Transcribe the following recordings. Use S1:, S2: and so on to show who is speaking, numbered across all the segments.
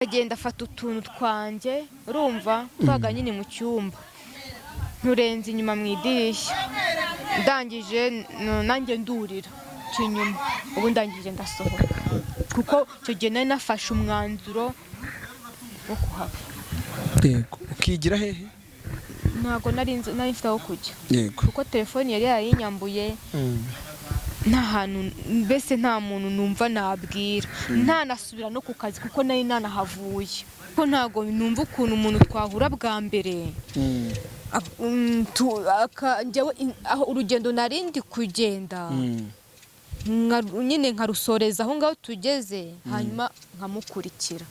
S1: agenda afata utuntu twanjye urumva twaga nyine mu cyumba nturenze inyuma mu idirishya ndangije nanjye ndurira cy'inyuma ubu ndangije ndasohoka kuko icyo gihe nari nafashe umwanzuro wo kuhava.
S2: Yego ukigira hehe?
S1: Ntabwo nari mfite aho kujya.
S2: Yego
S1: kuko telefone yari yayinyambuye nta hantu mbese nta muntu numva nabwira ntanasubira no ku kazi kuko nari nanahavuye ko ntago numva ukuntu umuntu twahura bwa mbere njyewe urugendo narindi kugenda nyine nkarusoreza aho ngaho tugeze hanyuma nkamukurikira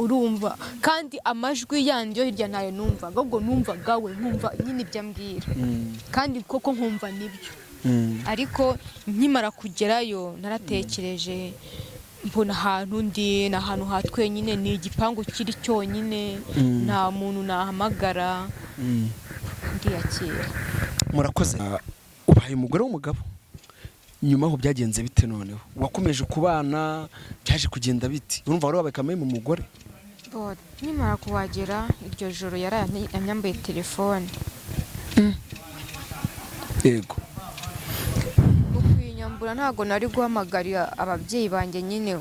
S1: urumva kandi amajwi yandi yo hirya nayo numva ahubwo numvaga we nkumva nyine ibyo ambwira kandi koko nkumva nibyo ariko nkimara kugerayo naratekereje mbona ahantu ndi na ahantu hatwenyine ni igipangu kiri cyonyine nta muntu nahamagara ndiyakira.
S2: Murakoze. Ubaye umugore w'umugabo nyuma aho byagenze bite noneho wakomeje kubana byaje kugenda biti urumva wari wabaye kamaye mu mugore?
S1: Nkimara kuhagera iryo joro yaranyambuye telefone.
S2: Yego
S1: nyambura ntago nari guhamagarira ababyeyi banjye nyine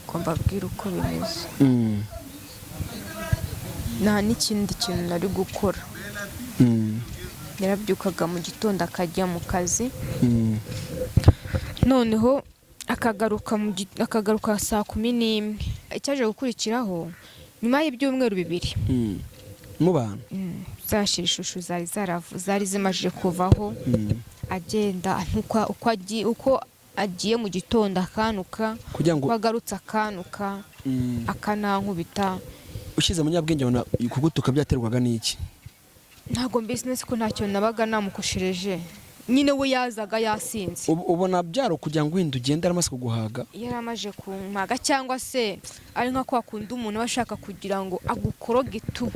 S1: ko mbabwira uko bimeze nta n'ikindi kintu nari gukora. Yarabyukaga mu gitondo akajya mu kazi noneho akagaruka saa 11. Icyaje gukurikiraho nyuma y'ibyumweru 2
S2: mu bana
S1: zashira ishusho zari zimajije kuvaho agenda uko agiye mu gitondo akanuka bagarutse akanuka akanankubita.
S2: Ushize mu nyabwenge kugutuka byaterwaga n'iki?
S1: Ntago business ko ntacyo nabaga namukoshereje nyine we yazaga yasinze.
S2: Ubona byaro kugira ngo wenda ugende aramaze kuguhaga?
S1: Yaramaje kumpaga cyangwa se ari nka kwa kundi umuntu bashaka kugira ngo agukoroge tu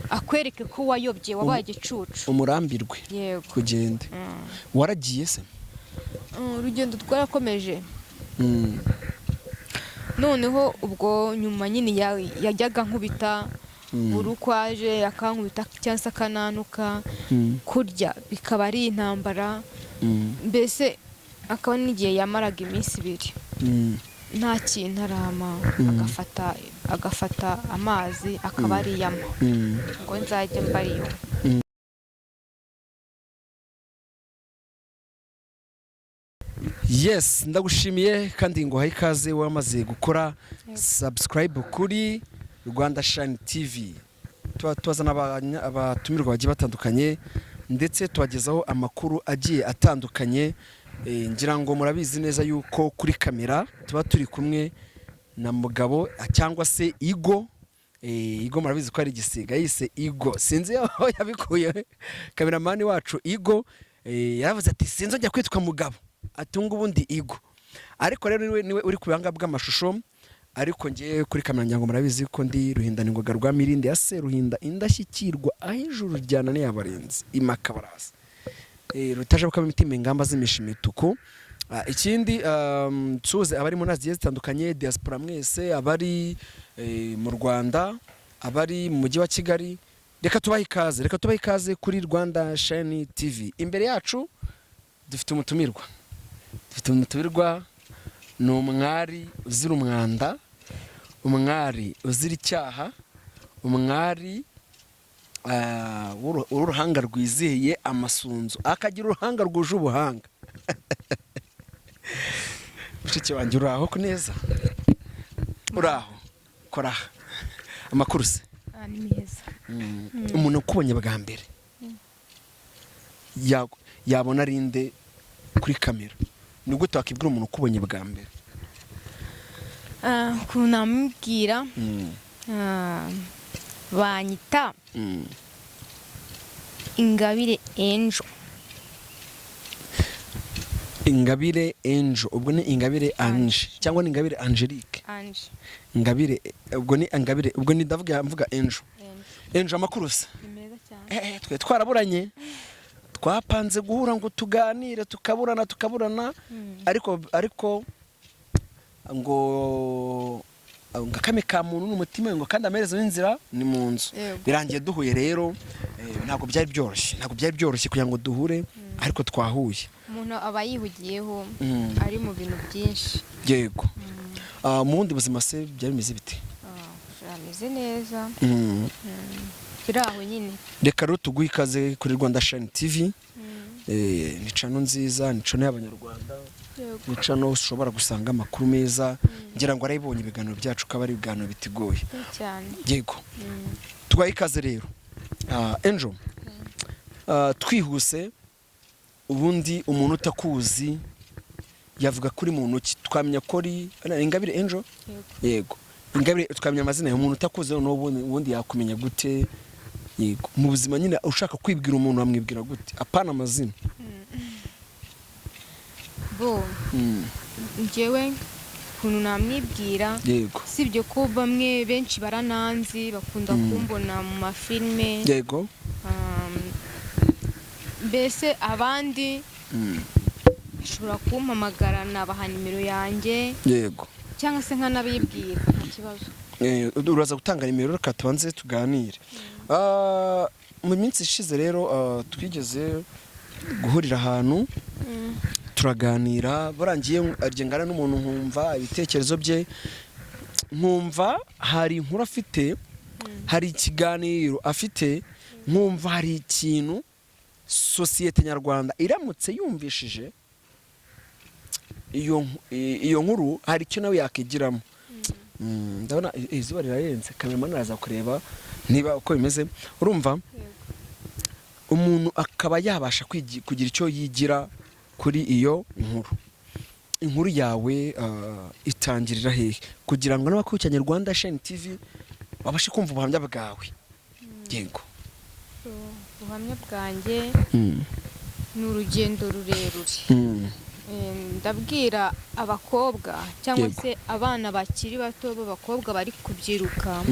S1: akwereke ko wayobye wabaye igicucu
S2: umurambirwe kugenda. Waragiye se?
S1: Urugendo twarakomeje. Noneho ubwo nyuma nyine yajyaga nkubita urukwaje akankubita cyangwa se akananuka kurya bikaba ari intambara mbese akaba n'igihe yamaraga iminsi 2 nta kintu arama agafata amazi akaba ariyama ngo nzajya mbariyo.
S2: Yes ndagushimiye kandi ngo haye ikaze wamaze gukora subscribe kuri Rwanda Shine TV. Tubazana abatumirwa bagiye batandukanye ndetse tubagezaho amakuru agiye atandukanye. Ngira ngo murabizi neza yuko kuri kamera tuba turi kumwe na mugabo cyangwa se Igo. Igo murabizi ko ari igisiga yise Igo sinzi aho yabikuye. Cameraman wacu Igo yaravuze ati sinzojya kwitwa mugabo atunga ubundi Igo, ariko rero niwe uri kubanga bw'amashusho. Ariko ngiye kuri kamera nyango murabizi ko ndi Ruhindana Ingoga rwa Mirindi ya Seruhinda indashyikirwa ahijuru ryana ne yabarenze imakabarasi rutaje bukaba imitima ingamba z'imishimituko. Ikindi tuze abari mu nazi zitandukanye diaspora mwese abari mu Rwanda abari mu mujyi wa Kigali reka tubahe ikaze kuri Rwanda Shine TV. Imbere yacu dufite umutumirwa ni umwari uzira umwanda, umwari uzira icyaha, umwari uruhanga rwizihiye amasunzu akagira uruhanga rwuje ubuhanga. Mushiki wanjye uraho ko neza? Uraho kora amakuru se?
S1: Ni meza.
S2: Umuntu ukubonye bwa mbere yabona rinde kuri kamera ni gute wakibwira umuntu ukubonye bwa mbere?
S1: Kunamubwira banyita Ingabire Angel.
S2: Ingabire Angel ubwo ni Ingabire Ange cyangwa ni Ingabire Angelique? Ingabire ubwo ni Ingabire ubwo ni mvuga Angel. Angel amakuru se?
S1: Ni meza cyane.
S2: Twe twaraburanye twapanze guhura ngo tuganire tukaburana ariko ngo ngakame ka muntu n'umutima ngo kandi amaherezo y'inzira ni mu nzu.
S1: Yego.
S2: Birangiye duhuye rero ntabwo byari byoroshye kugira ngo duhure ariko twahuye.
S1: umuntu aba yihugiyeho ari mu bintu byinshi.
S2: Yego. Mu bundi buzima se byari bimeze bite?
S1: Ameze neza. Kiri aho nyine.
S2: Reka rero tuguhe ikaze kuri Rwanda Shine TV. Ni channel nziza, ni channel y'abanyarwanda. Ni channel ushobora gusanga amakuru meza. Ngira ngo arayibonye ibiganiro byacu kaba ari ibiganiro bitigoye
S1: cyane.
S2: Yego. Tuguhe ikaze rero. Angel. Twihuse ubundi umuntu utakuzi yavuga kuri mu ntoki twamenya ko ari Ingabire Angel. Yego. Ingabire twamenya amazina y'umuntu utakuze n'ubundi yakumenya gute? Yego. Mu buzima nyine ushaka kwibwira umuntu wamwibwira gute? Apana amazina.
S1: Bo. Njyewe kuntu namwibwira.
S2: Yego.
S1: Sibyo ko bamwe benshi barananzi bakunda kumbona mu mafilme.
S2: Yego.
S1: Mbese abandi ushobora kumpamagara nabaha nimero yanjye.
S2: Yego.
S1: Cyangwa se nkanabibwira nta kibazo.
S2: Uraza gutanga nimero reka tubanze tuganire. Mu minsi ishize rero twigeze guhurira ahantu turaganira barangiye argengana n'umuntu nkumva ibitekerezo bye nkumva hari inkuru afite hari ikiganiro afite nkumva hari ikintu societe nyarwanda iramutse yumvishije iyo nkuru hari icyo nawe yakigiramo. Ndabona izuba rirarenze cameraman araza kureba niba uko bimeze. Urumva umuntu akaba yabasha kugira icyo yigira kuri iyo inkuru yawe itangirira hehe kugira ngo n'abakurikiranye Rwanda Shine TV babashe kumva ubuhamya bwawe. Yego.
S1: Ubuhamya bwanjye ni urugendo rurerure. Ndabwira abakobwa cyangwa se abana bakiri bato b'abakobwa bari kubyiruka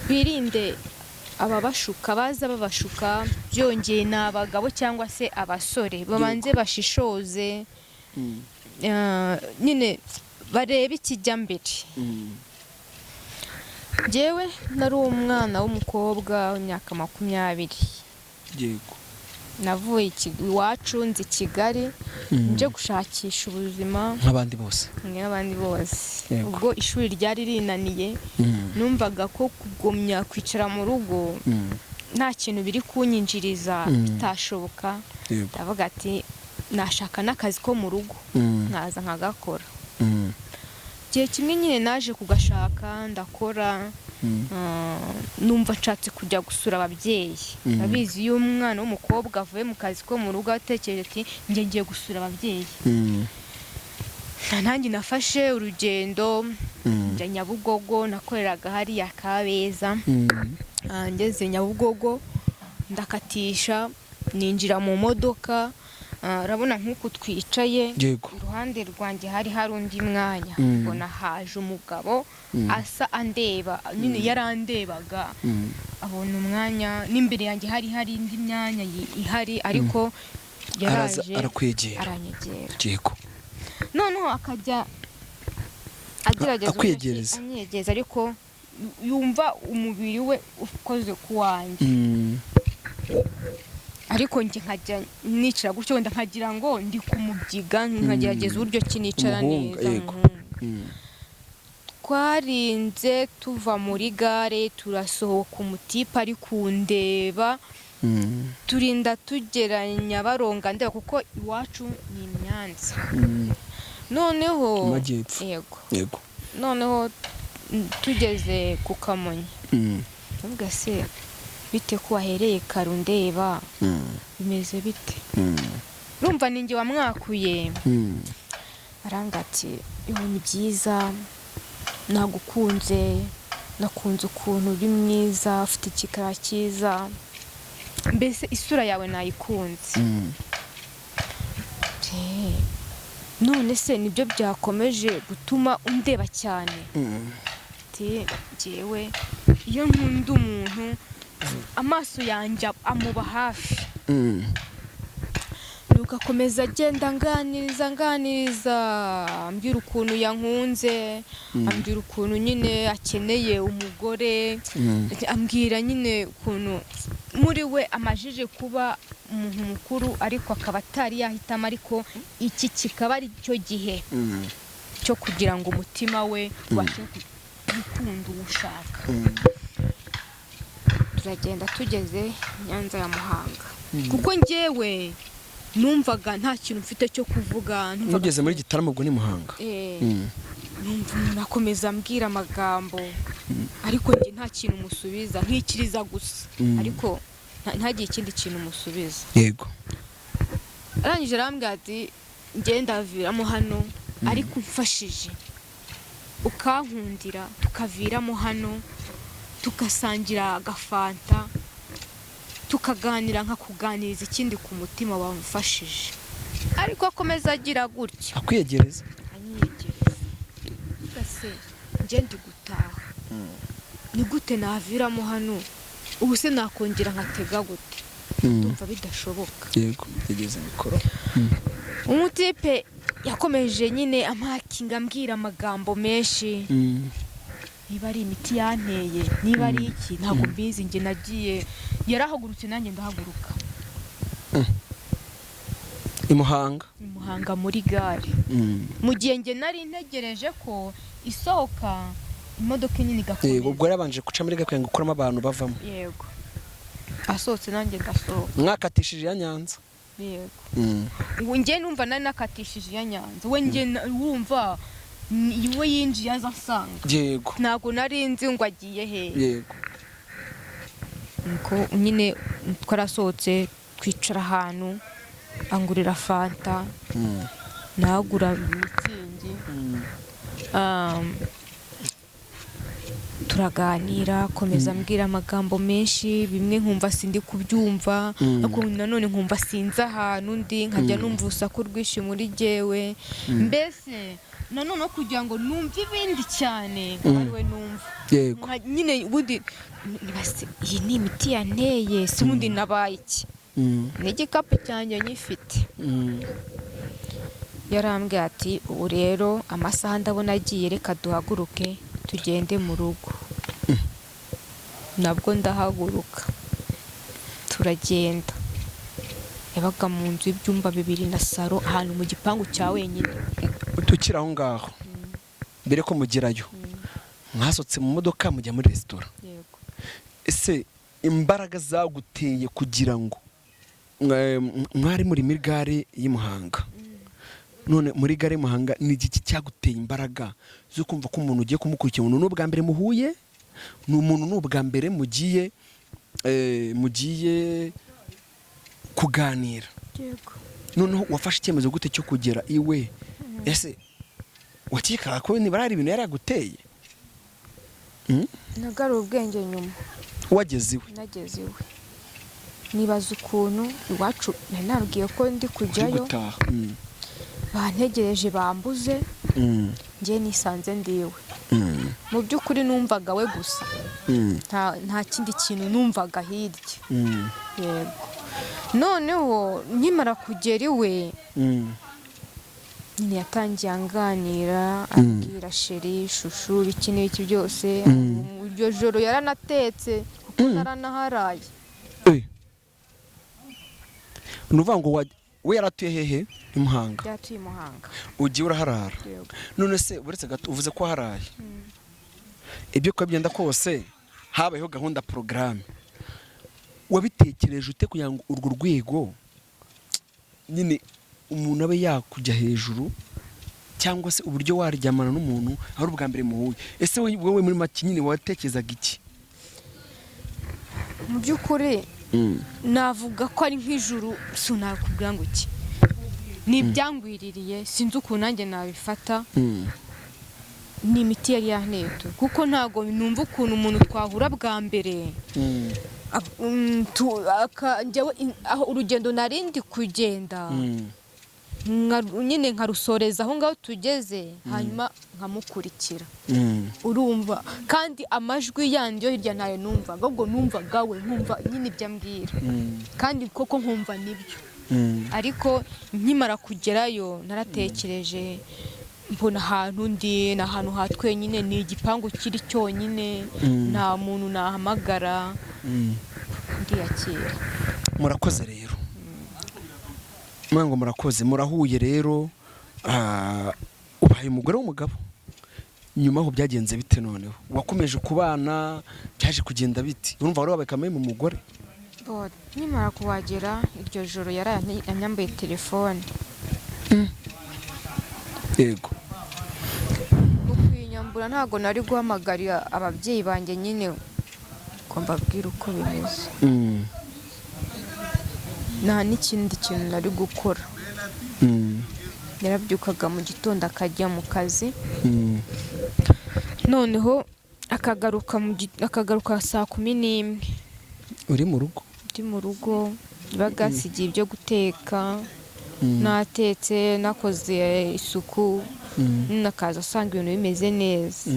S1: birinde ababashuka baza babashuka byongeye n'abagabo cyangwa se abasore babanze bashishoze nyine barebe ikijya mbere. Jewe nari umwana w'umukobwa w'imyaka 20.
S2: Yego.
S1: Navuye iwacu nzi Kigali nje gushakisha ubuzima
S2: nk'abandi bose.
S1: Ubwo ishuri ryari rinaniye numvaga ko kugomya kwicara mu rugo nta kintu biri kunyinjiriza bitashoboka. Ndavuga ati nashaka n'akazi ko mu rugo nkaza nkagakora. Gihe kimwe nyine naje kugashaka ndakora. Numva nshatse kujya gusura ababyeyi. Abizi iyo umwana w'umukobwa avuye mu kazi ko mu rugo atekereje ati ngiye gusura ababyeyi. Nanjye nafashe urugendo njya Nyabugogo nakoreraga hariya Kabeza. Ngeze Nyabugogo ndakatisha ninjira mu modoka. Urabona nk'uko twicaye iruhande rwanjye hari undi mwanya mbona haje umugabo asa andeba nyine yarandebaga abona umwanya n'imbere yanjye hari indi myanya ihari ariko yaraje
S2: arakwegera
S1: aranyegera.
S2: Yego.
S1: Noneho akajya agerageza anyegeza ariko yumva umubiri we ukoze ku wanjye. Ariko njye nkajya nicara gutyo wenda nkagira ngo ndi kumubyiga nkagerageza uburyo kinicara neza. Twarinze tuva muri gare turasohoka umutipa ari kundeba turinda tugera Nyabaronga ndeba kuko iwacu ni Nyanza. Noneho
S2: yego.
S1: Noneho tugeze ku Kamonyi. Tuvuga se bite ko wahereye karundeba bimeze bite? Urumva ninjye wamwakuye. Arangati ibintu byiza nagukunze nakunze ukuntu uri mwiza ufite ikikara cyiza mbese isura yawe nayikunze. None se nibyo byakomeje gutuma undeba cyane? Jewe iyo nkunda umuntu amaso yanjye amuba hafi. nuko akomeza agenda nganiriza ambwira ukuntu yankunze, ambwira ukuntu nyine akeneye umugore, ambwira nyine ukuntu muri we amajije kuba umuntu mukuru ariko akaba atari yahitamo, ariko iki kikaba ari cyo gihe cyo kugira ngo umutima we ubashe gukunda uwushaka. Turagenda tugeze Nyanza ya Muhanga, kuko njyewe numvaga nta kintu mfite cyo kuvuga.
S2: Mugeze muri Gitarama ubwo ni Muhanga?
S1: Nakomeza ambwira amagambo ariko njye nta kintu musubiza, nkikiriza gusa ariko ntagiye ikindi kintu musubiza.
S2: Yego.
S1: Arangije arambwira ati njye ndaviramo hano ariko umfashije ukankundira tukaviramo hano tugasangira agafanta tukaganira nkakuganiriza ikindi ku mutima wamufashije. Ariko akomeza agira gutya
S2: akwiyegereza,
S1: anyiyegereza. Gase njye ndi gutaha, ni gute naviramo hano? Ubu se nakongera nkatega gute? Ndumva bidashoboka.
S2: Yego, tegeze mikoro.
S1: Umutipe yakomeje nyine amakinga ambwira amagambo menshi. Niba ari imiti yanteye, niba ari iki ntabwo mbizi. Njye nagiye, yarahagurutse nanjye ndahaguruka.
S2: Imuhanga
S1: muri gare. Mu gihe njye nari ntegereje ko isohoka imodoka nini igakomeza.
S2: Yego, ubwo yarabanje guca muri gare ngo ukuramo abantu bavamo.
S1: Yego, asohotse nanjye ndasohoka.
S2: Mwakatishije ya Nyanza?
S1: Yego. Njye numva nari nakatishije ya Nyanza, we njye wumva iwe yinjiye aza asanga.
S2: Yego.
S1: Ntabwo nari nzi ngo agiye he.
S2: Yego.
S1: Nuko nyine twarasohotse twicara ahantu angurira fanta, nagura mitsingi, turaganira, komeza ambwira amagambo menshi, bimwe nkumva sindi kubyumva, ariko nanone nkumva sinzi ahantu ndi, nkajya numva urusaku rwinshi muri jyewe. Mbese nanone kugira ngo numve ibindi cyane ari we numva.
S2: Yego.
S1: Nyine ubundi iyi ni imiti yanteye, si ubundi nabaye iki? N'igikapu cyanjye nyifite. Yarambwiye ati ubu rero amasaha ndabona agiye, reka duhaguruke tugende mu rugo. Nabwo ndahaguruka turagenda. Yabaga mu nzu y'ibyumba 2 na saro, ahantu mu gipangu cya wenyine.
S2: Tukiri aho ngaho mbere ko mugerayo mwasotse mu modoka mujya muri resitora.
S1: Yego.
S2: Ese imbaraga zaguteye kugira ngo mwari muri gare y'Imuhanga, none muri gare y'Imuhanga ni iki cyaguteye imbaraga zo kumva ko umuntu ugiye kumukurikira, umuntu n'ubwa mbere muhuye, n'umuntu n'ubwa mbere mugiye kuganira?
S1: Yego.
S2: Noneho wafashe icyemezo gute cyo kugera iwe? Ese wakikaga ko niba ari ibintu yaraguteye?
S1: Nagaruye ubwenge nyuma.
S2: Wageze iwe?
S1: Nageze iwe. Nibaza ukuntu iwacu nabwiye ko ndi kujyayo, bantegereje bambuze, njye nisanze ndiwe. Mu by'ukuri numvaga we gusa, nta kindi kintu numvaga hirya. Yego. Noneho nkimara kugera iwe, nyine yatangiye anganira, ambwira sheri, shushu, iki n'iki byose. Iryo joro yaranatetse kuko naranaharaye.
S2: Nuvuga ngo we yaratuye hehe? Imuhanga.
S1: Yatuye Imuhanga.
S2: Ugiye uraharara?
S1: Yego.
S2: None se buretse gato uvuze ko haraye, ibyo ko byenda kose habayeho gahunda programme, wabitekereje ute kugira ngo urwo rwego nyine umuntu abe yakujya hejuru, cyangwa se uburyo waryamana n'umuntu aho ubwa mbere muhuye? Ese wowe muri make nyine watekerezaga iki?
S1: Mu by'ukuri navuga ko ari nk'ijuru, sinakubwira ngo iki, nibyangwiririye, sinzi ukuntu nanjye nabifata. Ni imiti yari yanteye, kuko ntago numva ukuntu umuntu twahura bwa mbere aho urugendo narindi kugenda nyine nkarusoreza aho ngaho tugeze, hanyuma nkamukurikira. Urumva kandi amajwi yandi yo hirya nayo numvaga, ahubwo numvaga we, nkumva nyine ibyo ambwira, kandi koko nkumva nibyo. ariko nkimara kugerayo naratekereje mbona ahantu ndi ni ahantu ha twenyine, ni igipangu kiri cyonyine, nta muntu nahamagara, ndiyakira.
S2: Murakoze rero, mwango murakoze, murahuye rero, ubaye umugore w'umugabo. Nyuma aho byagenze bite noneho? Wakomeje kubana, byaje kugenda biti? Urumva wari wabaye kamwe mu mugore?
S1: Nimara kuhagera iryo joro yaranyambaye telefone.
S2: Yego.
S1: Mu kwinyambura ntago nari guhamagarira ababyeyi banjye nyine ko mbabwira uko bimeze. Nta n'ikindi kintu nari gukora. Yarabyukaga mu gitondo akajya mu kazi, noneho akagaruka saa 11.
S2: Uri mu rugo?
S1: Ndi mu rugo, bagasigiye ibyo guteka, natetse, nakoze isuku, nakaza asanga ibintu bimeze neza.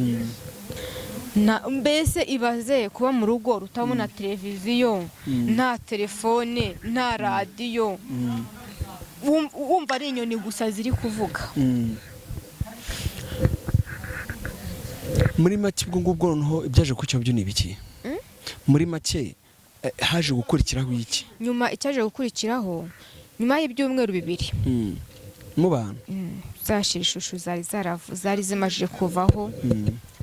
S1: Mbese ibaze kuba mu rugo rutabona televiziyo, nta telefone, nta radiyo, wumva ari inyoni gusa ziri kuvuga.
S2: Muri make ubwo ngubwo noneho ibyaje ku cyabyo ni biki? Muri make haje gukurikiraho iki?
S1: Nyuma icyaje gukurikiraho, nyuma y'ibyumweru 2
S2: mu bantu
S1: zashira ishusho zari zimajije kuvaho,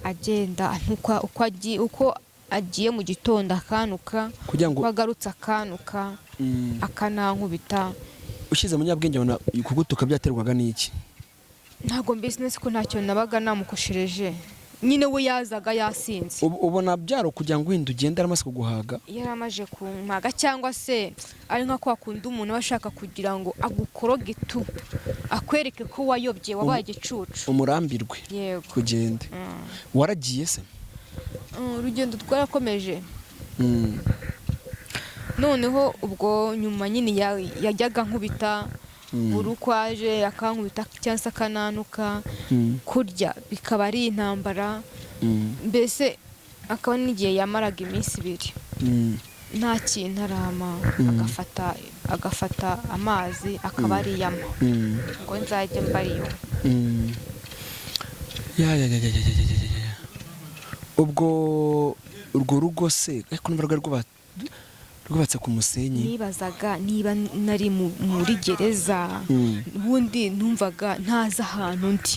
S1: agenda uko agiye mu gitondo akanuka, bagarutse akanuka, akanankubita.
S2: Ushize mu nyabwenge ubona kugutuka byaterwaga n'iki?
S1: Ntago business ko ntacyo nabaga namukoshereje, nyine we yazaga yasinze.
S2: Ubona byaro kugira ngo wenda ugende aramaze kuguhaga?
S1: Yaramaje kumpaga, cyangwa se ari nka kwa kundi umuntu bashaka kugira ngo agukoroge tu, akwereke ko wayobye, wabaye igicucu,
S2: umurambirwe.
S1: Yego.
S2: Kugende. Waragiye se?
S1: Urugendo twarakomeje. Noneho ubwo nyuma nyine yajyaga nkubita, buri uko aje akankubita cyangwa se akananuka, kurya bikaba ari intambara. Mbese akaba n'igihe yamaraga iminsi 2 nta kintu arama, agafata amazi akaba ariyama ngo nzajye mbariyo.
S2: Ubwo urwo rugo se ariko numva rwubatse ku musenyi.
S1: Nibazaga niba nari muri gereza, ubundi numvaga ntaza ahantu ndi,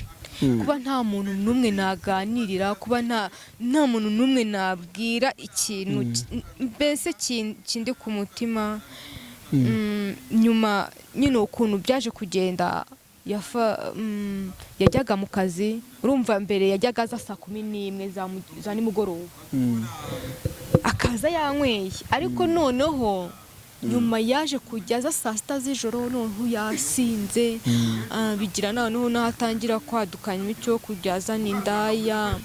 S1: kuba nta muntu n'umwe naganirira, kuba nta muntu n'umwe nabwira ikintu mbese kindi ku mutima. Nyuma nyine ukuntu byaje kugenda, yajyaga mu kazi, urumva mbere yajyaga aza saa 11 za nimugoroba, akaza yanyweye, ariko noneho nyuma yaje kujya aza saa 6 z'ijoro, noneho yasinze, bigira noneho nahatangira kwadukanya imico kujya azana indaya,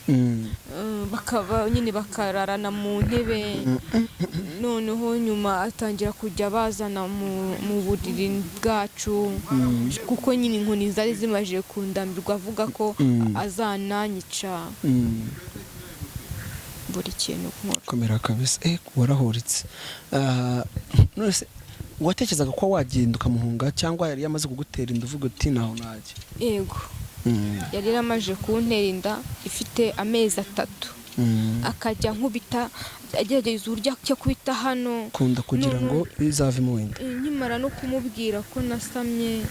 S1: bakaba nyine bakararana mu ntebe. Noneho nyuma atangira kujya bazana mu buriri bwacu, kuko nyine inkoni zari zimaje kundambirwa, avuga ko azananyica buri kintu.
S2: Komera kabisa. Warahoritse. None watekerezaga ko wagenda ukamuhunga, cyangwa yari yamaze kugutera inda uvuga uti naho najya?
S1: Yego, yari yaramaje kuntera inda ifite amezi 3. Akajya nkubita, agerageza uburyo cyo kubita hano
S2: kunda kugira ngo izavemo wenda.
S1: Nkimara no kumubwira ko nasamye,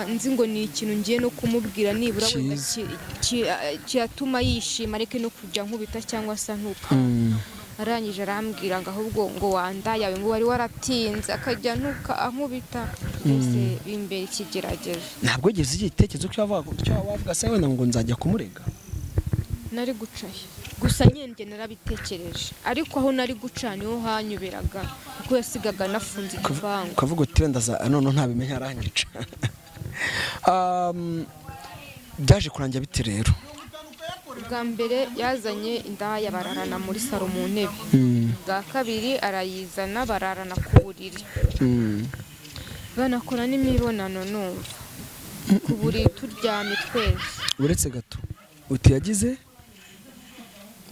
S1: nzi ngo ni ikintu ngiye no kumubwira, nibura wenda cyatuma yishima, areke no kujya nkubita cyangwa se ntuka. Arangije arambwira ngo ahubwo ngo wanda yawe ngo wari waratinze, akajya ntuka ankubita. Ese bimbere ikigeragezo.
S2: Ntabwo yigeze igitekerezo cyo wavuga se wenda ngo nzajya kumurega?
S1: Nari gucaye gusa nyende narabitekereje, ariko aho nari guca niho hanyuberaga, kuko yasigaga nafunze igipangu.
S2: Kavuga uti wenda none ntabimenya arangica. Byaje kurangira bite rero?
S1: Bwa mbere yazanye indaya bararana muri saro mu ntebe, bwa kabiri arayizana bararana ku buriri, banakora n'imibonano numva ku buriri turyamye twese.
S2: Uretse gato uti yagize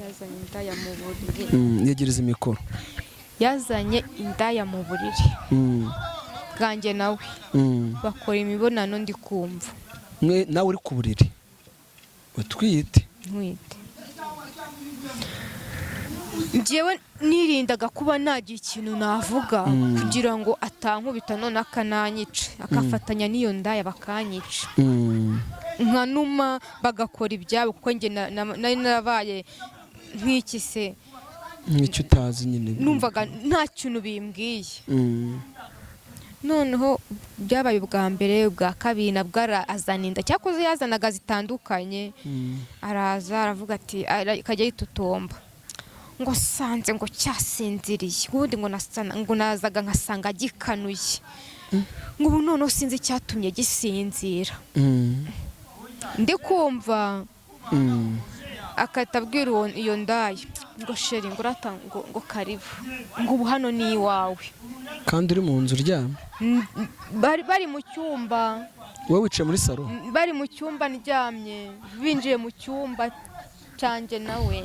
S1: yazanye indaya mu buriri.
S2: Yegereza imikoro.
S1: Yazanye indaya mu buriri, bwanjye nawe bakora imibonano ndi kumva
S2: nawe uri ku buriri utwite
S1: ntwite njyewe nirindaga kuba nagira ikintu navuga kugira ngo atankubita none akananyica akafatanya n'iyo ndaya bakanyica nkanuma bagakora ibyabo kuko njye nari narabaye nk'iki se
S2: nk'icyo utazi nyine
S1: numvaga nta kintu bimbwiye noneho byabaye ubwa mbere ubwa kabiri nabwo azana inda cyakoze yazanaga zitandukanye araza aravuga ati akajya yitotomba ngo sanze ngo cyasinziriye ubundi ngo nazaga nkasanga gikanuye ngo ubu noneho sinzi icyatumye gisinzira ndi kumva akatabwira iyo ndaya ngo sheri ngo urata ngo karibu ngo ubu hano ni iwawe
S2: kandi uri mu nzu uryamye
S1: bari mu cyumba
S2: wowe wicaye muri salo
S1: bari mu cyumba ndyamye binjiye mu cyumba cyanjye nawe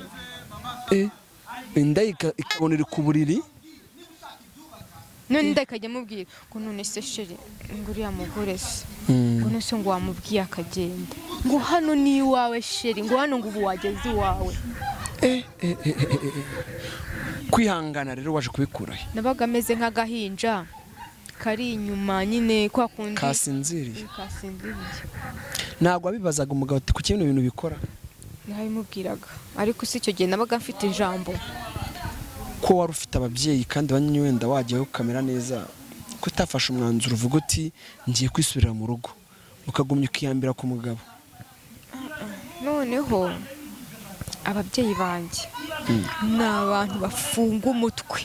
S2: inda ikabona iri ku buriri
S1: none inda ikajya amubwira ngo none se sheri ngo uriya mugore se ngo none se ngo wamubwiye akagenda ngo hano ni iwawe sheri ngo hano ngo ubu wageze iwawe
S2: kwihangana rero waje kubikurahe
S1: nabaga ameze nk'agahinja kari inyuma nyine kwa kundi
S2: kasinziriye ntabwo wabibazaga umugabo ati kuki bino bintu bikora
S1: ntabimubwiraga ariko si icyo gihe nabaga mfite ijambo
S2: ko wari ufite ababyeyi kandi banyine wenda wajyaho ukamera neza ko utafashe umwanzuro uvuga uti ngiye kwisubirira mu rugo ukagumya ukiyambira ku mugabo
S1: noneho ababyeyi banjye ni abantu bafunga umutwe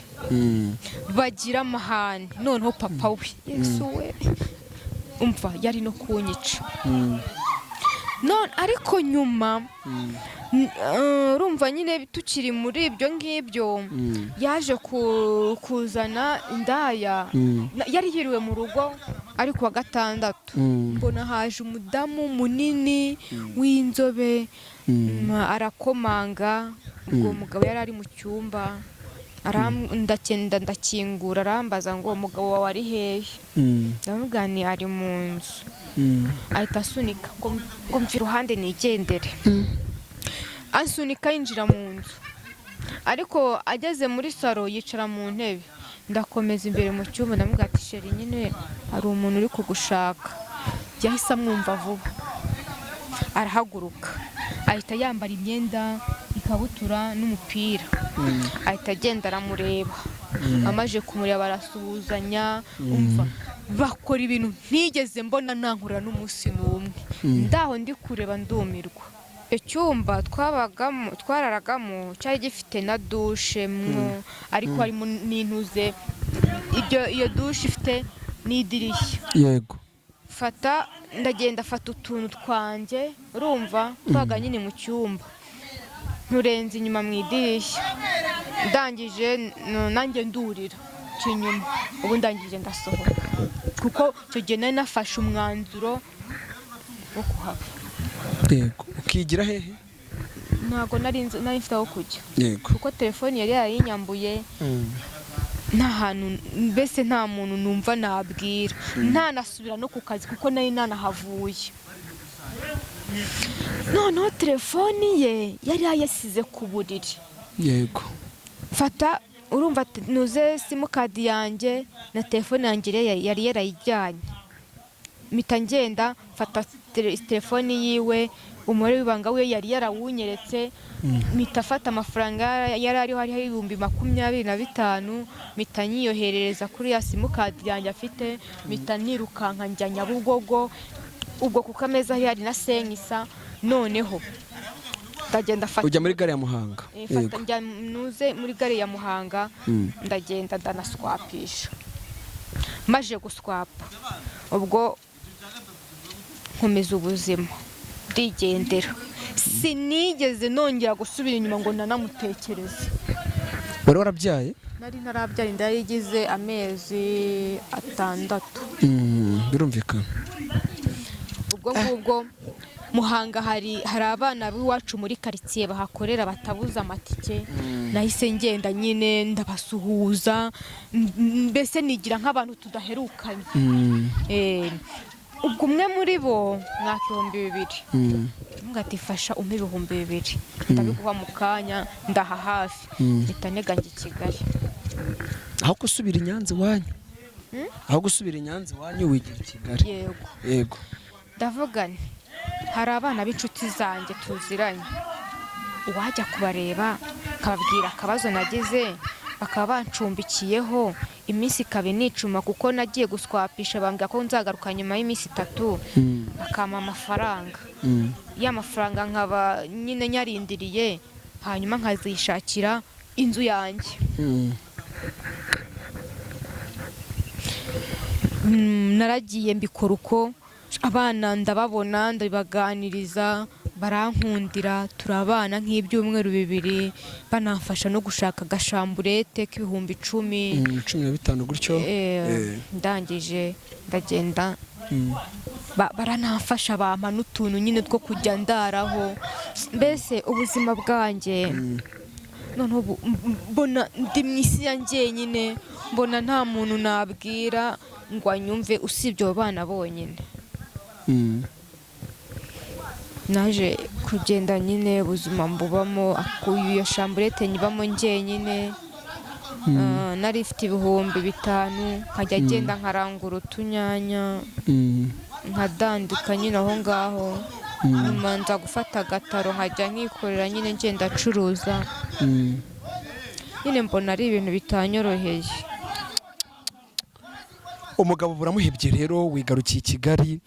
S1: bagira amahane noneho papa we yesu we umva yari no kunyica none ariko nyuma urumva nyine tukiri muri ibyo ngibyo yaje kuzana indaya yari yiriwe mu rugo ari ku wa gatandatu mbona haje umudamu munini w'inzobe arakomanga ubwo mugabo yari ari mu cyumba ndakingura arambaza ngo uwo mugabo wawe ari hehe ndamubwira ni ari mu nzu ahita asunika ngo mve iruhande nigendere asunika yinjira mu nzu ariko ageze muri salo yicara mu ntebe ndakomeza imbere mu cyumba ndamubwira ati sheri nyine hari umuntu uri kugushaka yahise amwumva vuba arahaguruka ahita yambara imyenda ikabutura n'umupira ahita agenda aramureba amaze kumureba barasuhuzanya umva bakora ibintu ntigeze mbona nankura n'umunsi n'umwe ndaho ndi kureba ndumirwa icyumba twararagamo cyari gifite na dushe ariko harimo n'intuze iyo dushe ifite n'idirishya
S2: yego
S1: ndagenda fata utuntu twanjye urumva twaga nyine mu cyumba nturenze inyuma mu idirishya ndangije nanjye ndurira inyuma ubu ndangije ndasohoka kuko icyo gihe nari nafashe umwanzuro wo kuhava
S2: yego ukigira hehe
S1: ntabwo nari mfite aho kujya
S2: yego
S1: kuko telefoni yari yayinyambuye nta hantu mbese nta muntu numva nabwira ntanasubira no ku kazi kuko nari nanahavuye noneho telefoni ye yari yayasize ku buriri
S2: yego
S1: fata urumva nuze simukadi yanjye na telefone yanjye yari yarayijyanye mpita ngenda mfata telefoni yiwe umubare w'ibanga we yari yarawunyeretse mpita afata amafaranga yari ariho hariho ibihumbi 25 mpita nyiyoherereza kuri ya simukadi yanjye afite mpita nirukanka njya Nyabugogo ubwo kuko ameza yari na senkisa noneho ndagenda fata
S2: ujya muri gare ya Muhanga
S1: fata njya nuze muri gare ya Muhanga ndagenda ndanaswapisha maje guswapa ubwo nkomeza ubuzima ndigendera sinigeze nongera gusubira inyuma ngo nanamutekereze
S2: wari warabyaye
S1: nari narabyaye ndari igize amezi 6
S2: birumvikana
S1: ubwo ngubwo Muhanga hari abana b'iwacu muri quartier bahakorera batabuza amatike, nahise ngenda nyine ndabasuhuza, mbese nigira nk'abantu tudaherukanye. Ubwo umwe muri bo mwaka 2,000 ngatifasha umpe 2,000 ndabiguha mu kanya ndaha hafi mpita neganje i Kigali.
S2: aho gusubira i Nyanza iwanyu aho gusubira i Nyanza iwanyu wigira i Kigali.
S1: Yego ndavuga nti hari abana b'inshuti zanjye tuziranye, uwajya kubareba kababwira akabazo nagize bakaba bancumbikiyeho iminsi ikaba nicuma, kuko nagiye guswapisha bambwira ko nzagaruka nyuma y'iminsi 3 bakama amafaranga. Ya mafaranga nkaba nyine nyarindiriye, hanyuma nkazishakira inzu yanjye. Naragiye mbikora uko, abana ndababona ndabaganiriza barankundira, turabana nk'ibyumweru 2 banamfasha no gushaka agashamburete k'ibihumbi 10
S2: gutyo.
S1: Ndangije ndagenda baranamfasha bampa n'utuntu nyine two kujya ndaraho. Mbese ubuzima bwanjye noneho mbona ndi mu isi yanjye nyine, mbona nta muntu nabwira ngo anyumve usibye abo bana bonyine. Naje kugenda nyine ubuzima mbubamo, iyo shamburete nyibamo njyenyine. Nari ifite ibihumbi 5 nkajya agenda nkarangura utunyanya nkadandika nyine aho ngaho, nyuma nza gufata agataro nkajya nkikorera nyine ngenda acuruza. Nyine mbona ari ibintu bitanyoroheye.
S2: Umugabo buramuhebye rero wigarukiye i Kigali.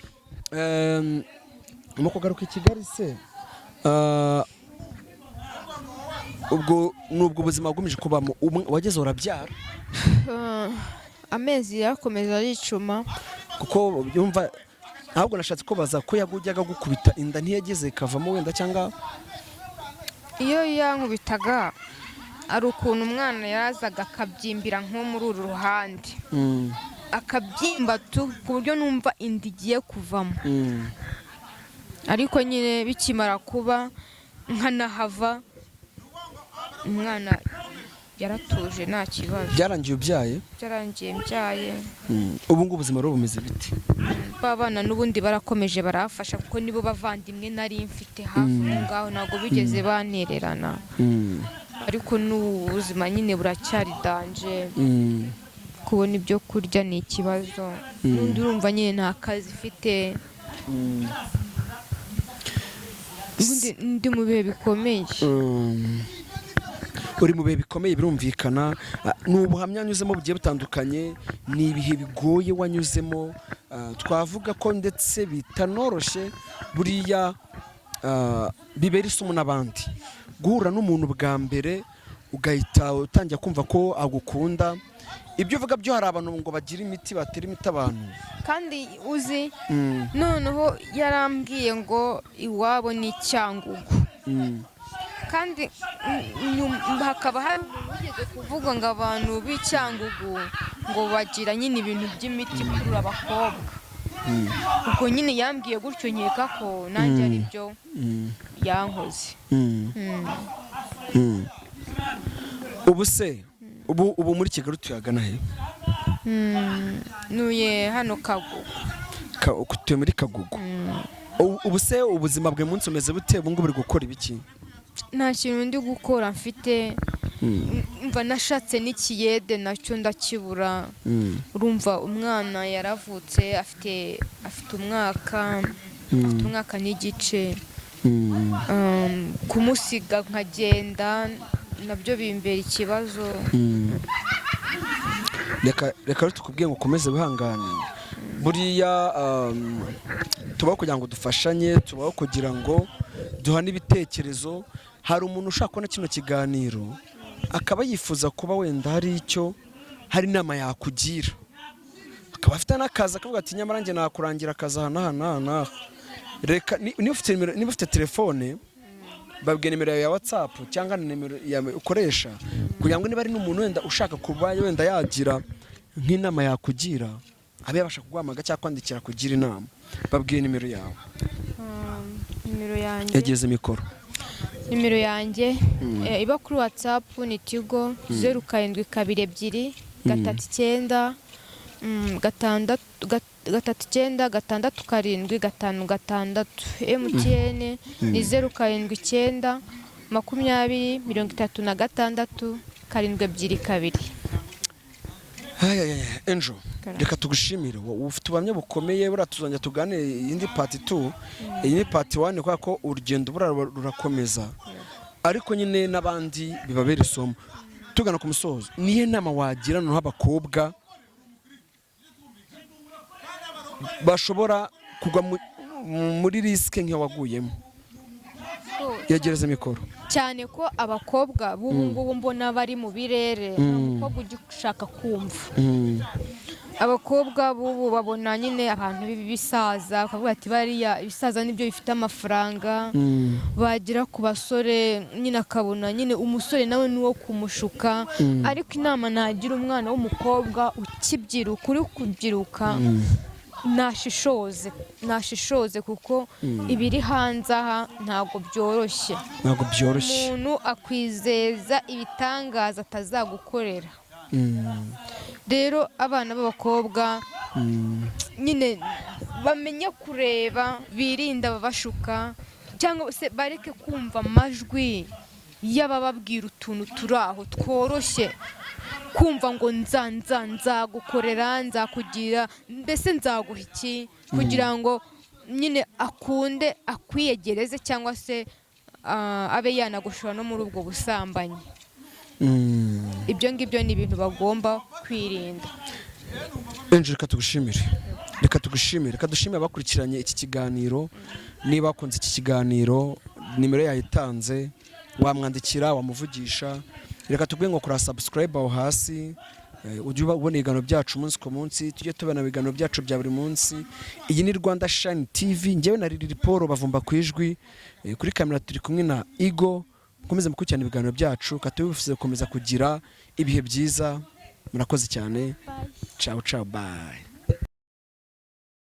S2: Mu kugaruka i Kigali se ubwo nubwo ubuzima bwumije kubamo wageze urabyara?
S1: Amezi yakomeza aricuma
S2: kuko byumva, ahubwo nashatse ko baza ko yagujyaga gukubita inda ntiyageze ikavamo wenda, cyangwa
S1: iyo yankubitaga ari ukuntu umwana yazaga akabyimbira nko muri uru ruhande, akabyimba ku buryo numva inda igiye kuvamo. Ariko nyine bikimara kuba nkanahava, umwana yaratuje nta kibazo.
S2: Byarangiye ubyaye?
S1: Byarangiye mbyaye.
S2: Ubu ngubu ubuzima rero bumeze bite?
S1: Babana n'ubundi barakomeje barafasha, kuko nibo bavandimwe nari mfite hafi ngaho, ntabwo bigeze banererana. Ariko n'ubuzima nyine buracyari danje, kubona ibyo kurya ni ikibazo. N'undi urumva nyine nta kazi ifite, ndi mu bihe bikomeye.
S2: Uri mu bihe bikomeye birumvikana. Ni ubuhamya wanyuzemo bugiye butandukanye, ni ibihe bigoye wanyuzemo, twavuga ko ndetse bitanoroshye buriya, bibera isomo n'abandi. Guhura n'umuntu bwa mbere ugahita utangira kumva ko agukunda, ibyo uvuga byo hari abantu ngo bagira imiti, batera imiti abantu.
S1: Kandi uzi noneho yarambwiye ngo iwabo ni Cyangugu, kandi hakaba hari ugeze kuvuga ngo abantu b'Icyangugu ngo bagira nyine ibintu by'imiti bikurura abakobwa. Ubwo nyine yambwiye gutyo, nkeka ko nanjye ari byo yankoze.
S2: Ubu se ubu muri Kigali tuyagana he?
S1: Nuye hano Kagugu.
S2: Tuye muri Kagugu. Ubu se ubuzima bwe munsi umeze bute? Ubu ngubu uri gukora ibiki?
S1: Nta kintu ndi gukora mfite. Mva nashatse n'ikiyede nacyo ndakibura. Urumva umwana yaravutse afite umwaka n'igice. Kumusiga nkagenda nabyo bimbera ikibazo.
S2: Reka tukubwiye ngo ukomeze wihangane. Buriya tubaho kugira ngo dufashanye, tubaho kugira ngo duhane ibitekerezo. Hari umuntu ushaka kubona kino kiganiro akaba yifuza kuba wenda hari inama yakugira, akaba afite n'akazi akavuga ati nyamara njye nakurangira akazi aha. Reka niba ufite telefone, babwiye nimero ya WhatsApp cyangwa nimero yawe ukoresha, kugira ngo niba ari n'umuntu wenda ushaka kuba wenda yagira nk'inama yakugira, abe yabasha kuguhamagara cyangwa kwandikira kugira inama. Babwiye nimero yawe.
S1: nimero yanjye
S2: yageze mikoro.
S1: nimero yanjye iba kuri WhatsApp ni Tigo 0722 39 6 MTN ni 079 20 36 722.
S2: Angel, reka tugushimire, ufite ubamye bukomeye, bura tuzongera tugane indi part 2, iyi ni part 1 kwa ko urugendo rurakomeza, ariko nyine n'abandi bibabera isomo. Tugana ku musozo, niye nama wagira no abakobwa bashobora kugwa muri riske nk'iyo waguyemo? Yegereza mikoro.
S1: Cyane ko abakobwa b'ubu ngubu mbona bari mu birere, umukobwa ujya ushaka kumva. Abakobwa b'ubu babona nyine abantu b'ibisaza, bakavuga ati bariya ibisaza nibyo bifite amafaranga, bagira ku basore nyine akabona nyine umusore nawe nuwo kumushuka. Ariko inama nagira umwana w'umukobwa ukibyiruka, uri kubyiruka, nashishoze kuko ibiri hanze aha ntabwo byoroshye. Umuntu akwizeza ibitangaza atazagukorera. Rero abana b'abakobwa nyine bamenye kureba, birinda babashuka, cyangwa se bareke kumva amajwi y'abababwira utuntu turaho tworoshye, kumva ngo nzagukorera, nzakugira, mbese nzaguha iki, kugira ngo nyine akunde akwiyegereze cyangwa se abe yanagushora no muri ubwo busambanyi. Ibyo ngibyo ni ibintu bagomba kwirinda.
S2: Angel, reka tugushimire, reka dushimire abakurikiranye iki kiganiro. Niba wakunze iki kiganiro, nimero yayitanze, wamwandikira, wamuvugisha. Reka tubwiye ngo kora subscribe aho hasi, ujye ubona ibiganiro byacu umunsi ku munsi, tujye tubona ibiganiro byacu bya buri munsi. Iyi ni Rwanda Shine TV, njyewe na Lili Paul bavumba ku ijwi, kuri kamera turi kumwe na Igo. Mukomeze mukurikirana ibiganiro byacu, katubifuse gukomeza kugira ibihe byiza. Murakoze cyane. Ciao ciao, bye.